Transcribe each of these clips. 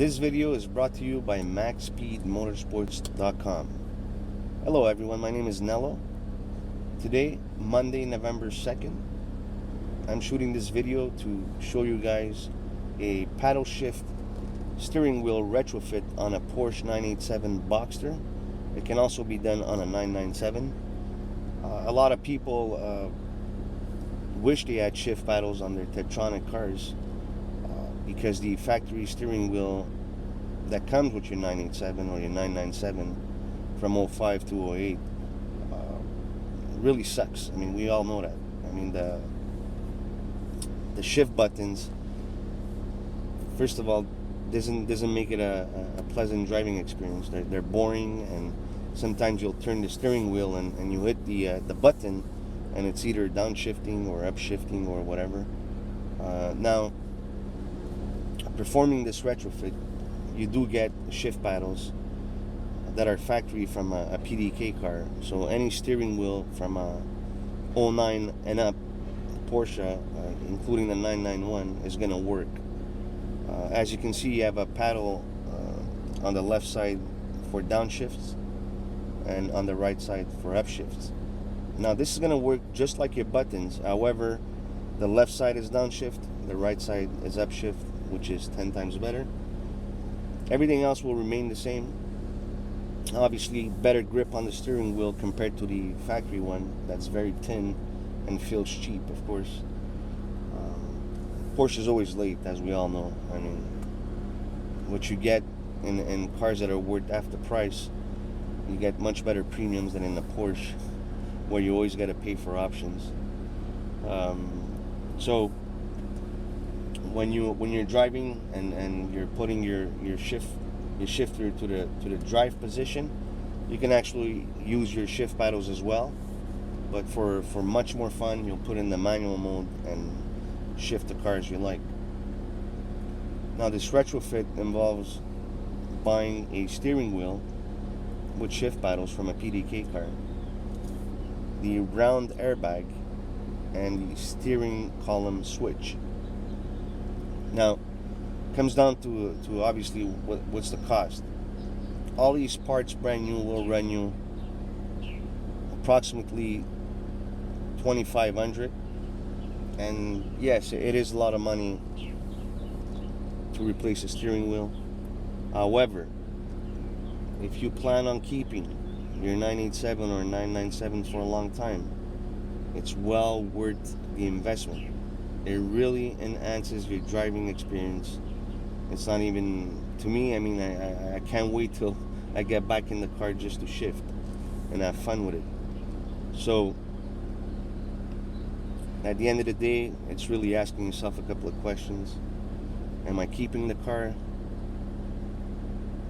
This video is brought to you by Maxspeed-Motorsports.com. Hello everyone, my name is Nello. Today, Monday, November 2nd, I'm shooting this video to show you guys a paddle shift steering wheel retrofit on a Porsche 987 Boxster. It can also be done on a 997. A lot of people wish they had shift paddles on their Tetronic cars because the factory steering wheel that comes with your 987 or your 997 from 05 to 08 really sucks. I mean, we all know that. I mean, the shift buttons, first of all, doesn't make it a pleasant driving experience. They're boring, and sometimes you'll turn the steering wheel and you hit the button and it's either downshifting or upshifting or whatever. Now, performing this retrofit, you do get shift paddles that are factory from a PDK car. So any steering wheel from a 09 and up Porsche, including the 991, is going to work. As you can see, you have a paddle on the left side for downshifts and on the right side for upshifts. Now this is going to work just like your buttons. However, the left side is downshift, the right side is upshift, which is 10 times better. Everything else will remain the same. Obviously, better grip on the steering wheel compared to the factory one that's very thin and feels cheap, of course. Porsche is always late, as we all know. I mean, what you get in cars that are worth half the price, you get much better premiums than in the Porsche, where you always got to pay for options. So when you're driving and you're putting your shifter to the drive position, you can actually use your shift paddles as well. But for much more fun, you'll put in the manual mode and shift the car as you like. Now this retrofit involves buying a steering wheel with shift paddles from a PDK car, the round airbag, and the steering column switch. Now, comes down to obviously what's the cost. All these parts brand new will run you approximately $2,500, and yes, it is a lot of money to replace a steering wheel. However, if you plan on keeping your 987 or 997 for a long time, it's well worth the investment. It really enhances your driving experience. It's not even, to me, I mean, I can't wait till I get back in the car just to shift and have fun with it. So at the end of the day, it's really asking yourself a couple of questions. Am I keeping the car?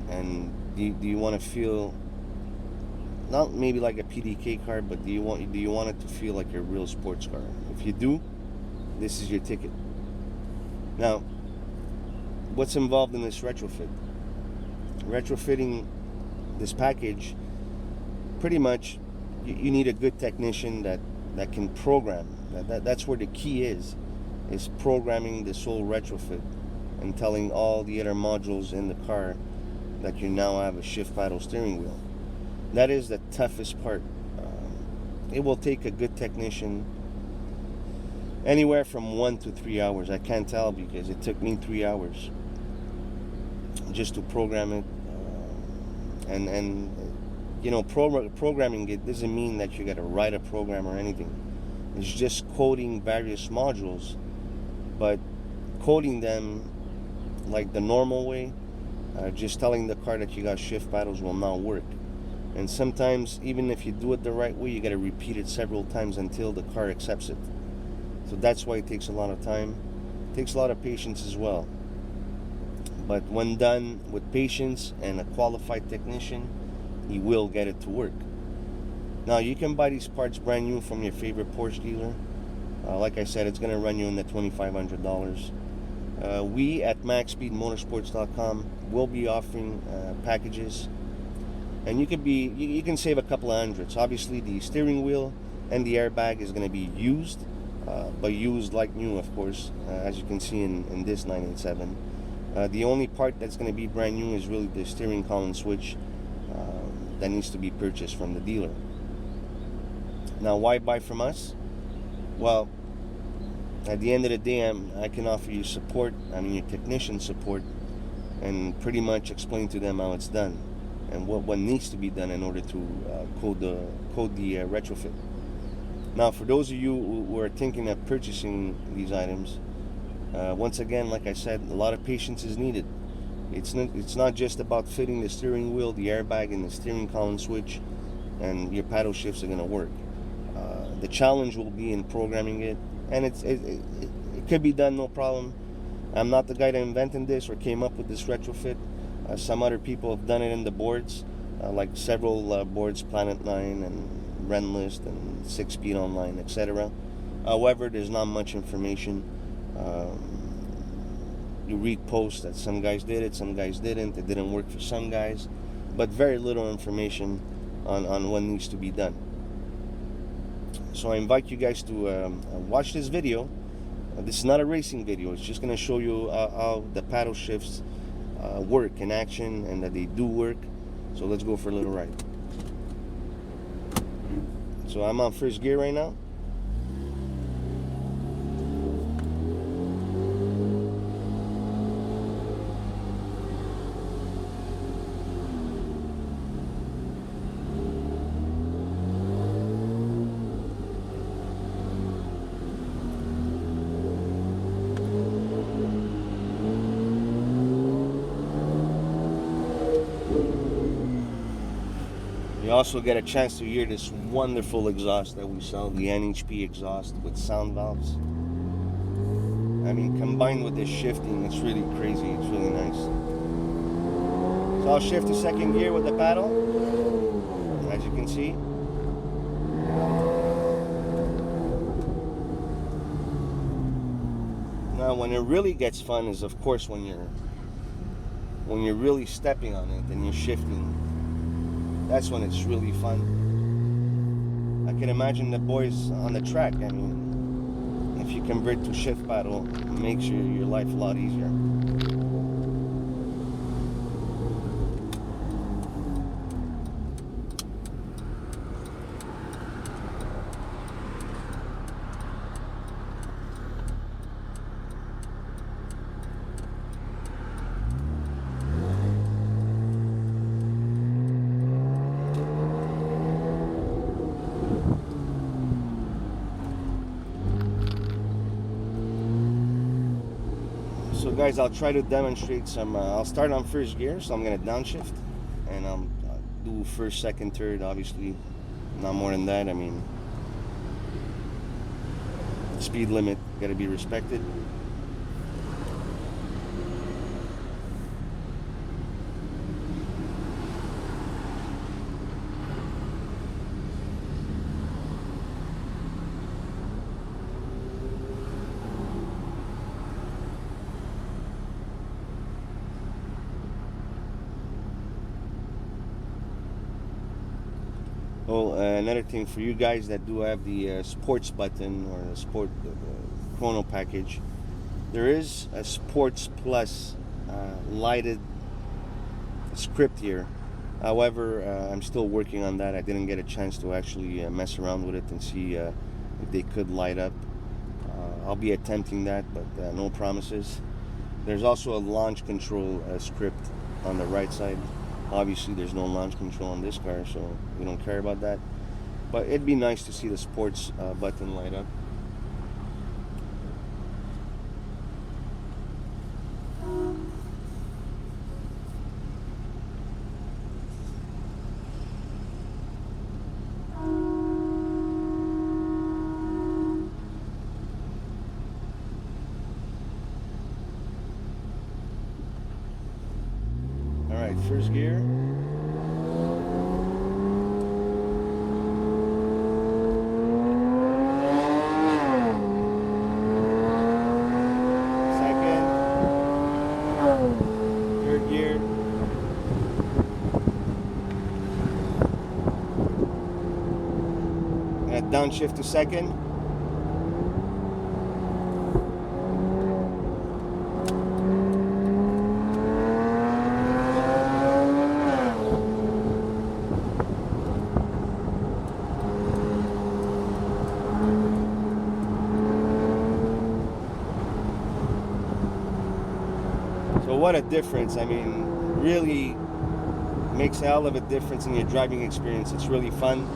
And do you want to feel, not maybe like a PDK car, but do you want it to feel like a real sports car? If you do, this is your ticket. Now, what's involved in this retrofit? Retrofitting this package, pretty much you need a good technician that can program. That's where the key is programming this whole retrofit and telling all the other modules in the car that you now have a shift paddle steering wheel. That is the toughest part. It will take a good technician anywhere from 1 to 3 hours. I can't tell because it took me 3 hours just to program it. And you know, programming it doesn't mean that you got to write a program or anything. It's just coding various modules, but coding them like the normal way, just telling the car that you got shift paddles will not work. And sometimes, even if you do it the right way, you got to repeat it several times until the car accepts it. So that's why it takes a lot of time. It takes a lot of patience as well. But when done with patience and a qualified technician, you will get it to work. Now, you can buy these parts brand new from your favorite Porsche dealer. Like I said, it's going to run you in the $2,500. We at Maxspeed-Motorsports.com will be offering packages, and you can save a couple of hundreds. Obviously, the steering wheel and the airbag is going to be used, but used like new, of course, as you can see in this 987. The only part that's going to be brand new is really the steering column switch that needs to be purchased from the dealer. Now, why buy from us? Well, at the end of the day, I can offer you support, your technician support, and pretty much explain to them how it's done and what needs to be done in order to code the retrofit. Now, for those of you who are thinking of purchasing these items, once again, like I said, a lot of patience is needed. It's not just about fitting the steering wheel, the airbag, and the steering column switch, and your paddle shifts are going to work. The challenge will be in programming it, and it could be done, no problem. I'm not the guy that invented this or came up with this retrofit. Some other people have done it in the boards, like several boards, Planet 9 and Renlist and 6-Speed Online, etc. However, there's not much information. You read posts that some guys did it, some guys didn't. It didn't work for some guys, but very little information on what needs to be done. So I invite you guys to watch this video. This is not a racing video. It's just going to show you how the paddle shifts work in action, and that they do work. So let's go for a little ride. So I'm on first gear right now. You also get a chance to hear this wonderful exhaust that we sell, the NHP exhaust with sound valves. Combined with this shifting, it's really crazy. It's really nice. So I'll shift to second gear with the paddle, as you can see. Now, when it really gets fun is, of course, when you're really stepping on it and you're shifting. That's when it's really fun. I can imagine the boys on the track. If you convert to shift paddle, it makes your life a lot easier. So guys, I'll try to demonstrate some, I'll start on first gear, so I'm going to downshift, and I'll do first, second, third, obviously, not more than that. Speed limit, got to be respected. Oh, another thing for you guys that do have the sports button or the sport chrono package, there is a sports plus lighted script here. However, I'm still working on that. I didn't get a chance to actually mess around with it and see if they could light up. I'll be attempting that, but no promises. There's also a launch control script on the right side. Obviously, there's no launch control on this car, so we don't care about that. But it'd be nice to see the sports button light up. All right, first gear. Downshift to second. what a difference. I mean, really makes a hell of a difference in your driving experience. It's really fun.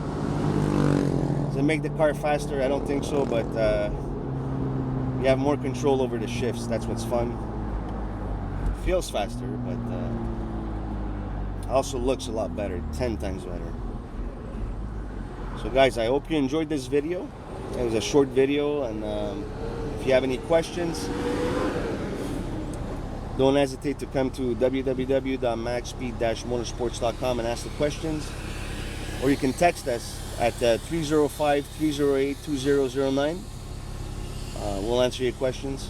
Does it make the car faster? I don't think so, but you have more control over the shifts. That's what's fun. Feels faster, but also looks a lot better, 10 times better. So guys, I hope you enjoyed this video. It was a short video, and if you have any questions, don't hesitate to come to www.maxspeed-motorsports.com and ask the questions, or you can text us at 305-308-2009. We'll answer your questions.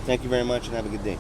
Thank you very much and have a good day.